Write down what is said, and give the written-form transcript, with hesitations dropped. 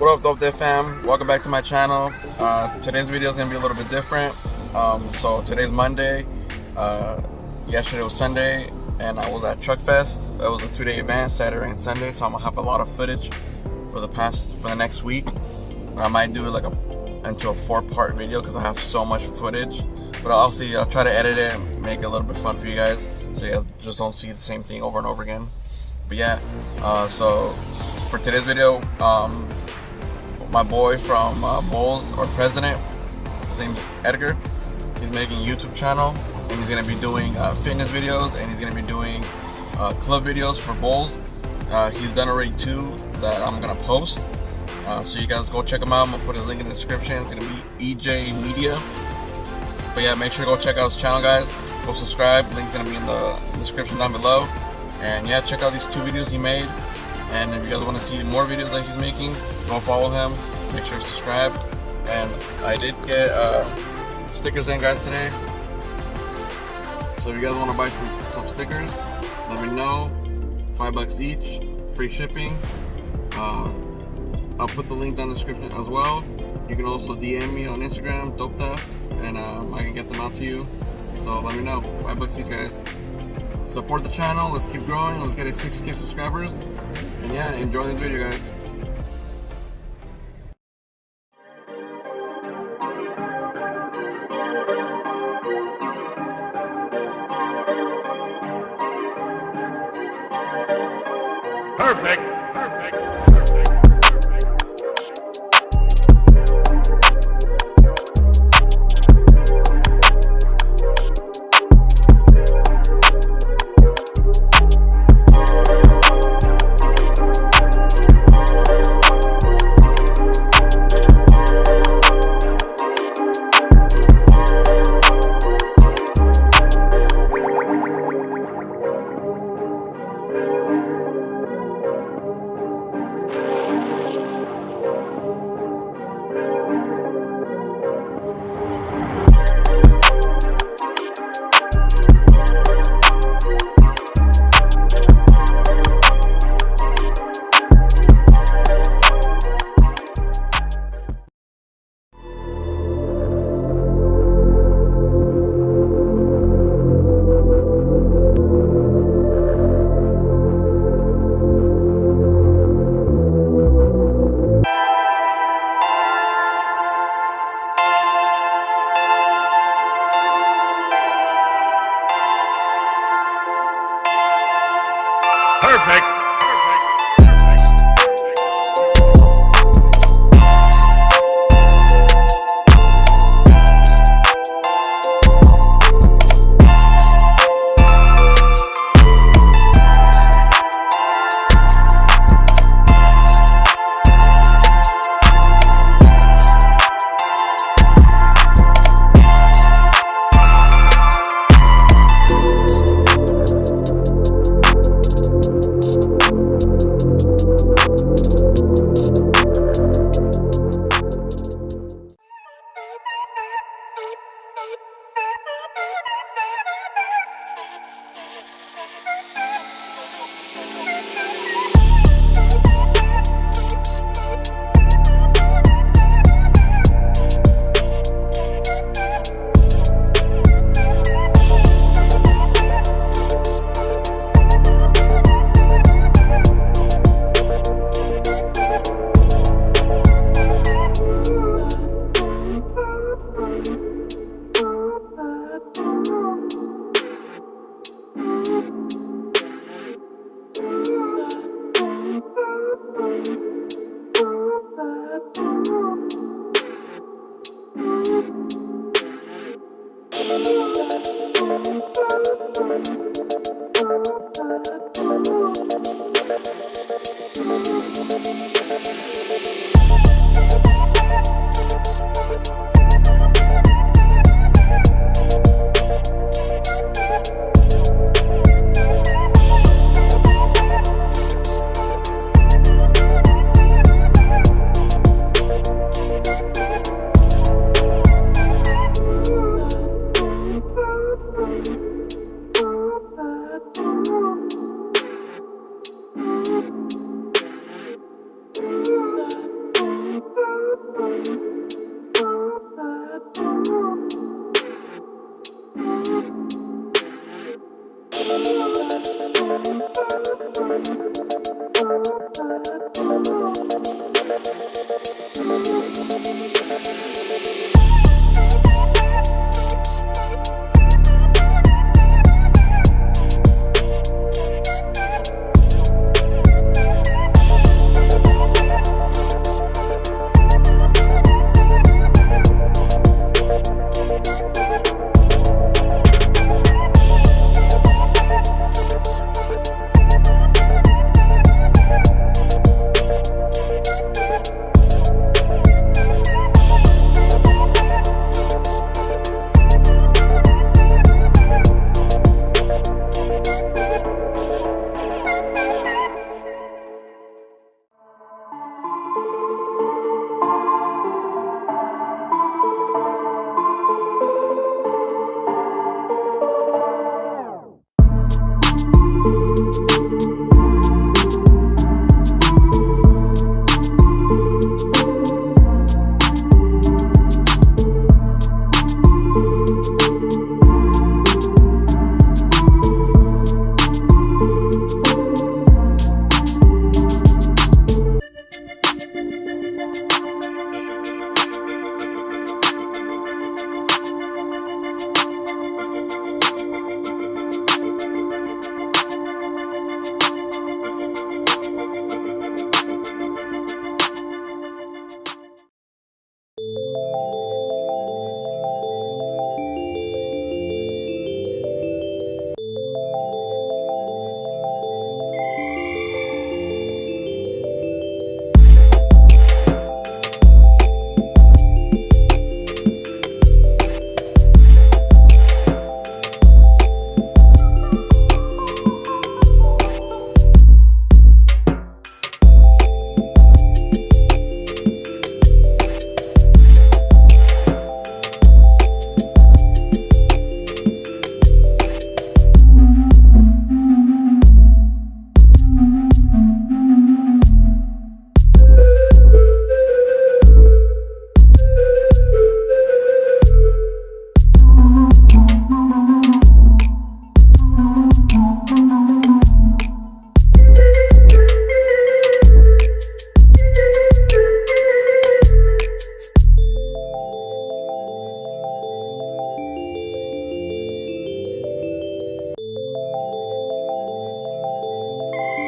What up, Dope Day fam? Welcome back to my channel. Today's video is gonna be a little bit different. So today's Monday. Yesterday was Sunday, and I was at Truck Fest. It was a 2-day event, Saturday and Sunday. So I'm gonna have a lot of footage for the next week. I might do it into a 4-part video because I have so much footage. But I'll try to edit it and make it a little bit fun for you guys, so you guys just don't see the same thing over and over again. But yeah, so for today's video, my boy from Bulls, or president, his name is Edgar. He's making a YouTube channel, and he's gonna be doing fitness videos, and he's gonna be doing club videos for Bulls. He's done already 2 that I'm gonna post. So you guys go check him out. I'm gonna put his link in the description. It's gonna be EJ Media. But yeah, make sure to go check out his channel, guys. Go subscribe. Link's gonna be in the description down below. And yeah, check out these 2 videos he made. And if you guys want to see more videos that he's making, go follow him. Make sure to subscribe. And I did get stickers in, guys, today. So if you guys want to buy some stickers, let me know. $5 each, free shipping. I'll put the link down in the description as well. You can also DM me on Instagram, Dope Theft, and I can get them out to you. So let me know. $5 each, guys. Support the channel. Let's keep growing. Let's get a 6K subscribers. And yeah, enjoy this video, guys. Perfect. Perfect.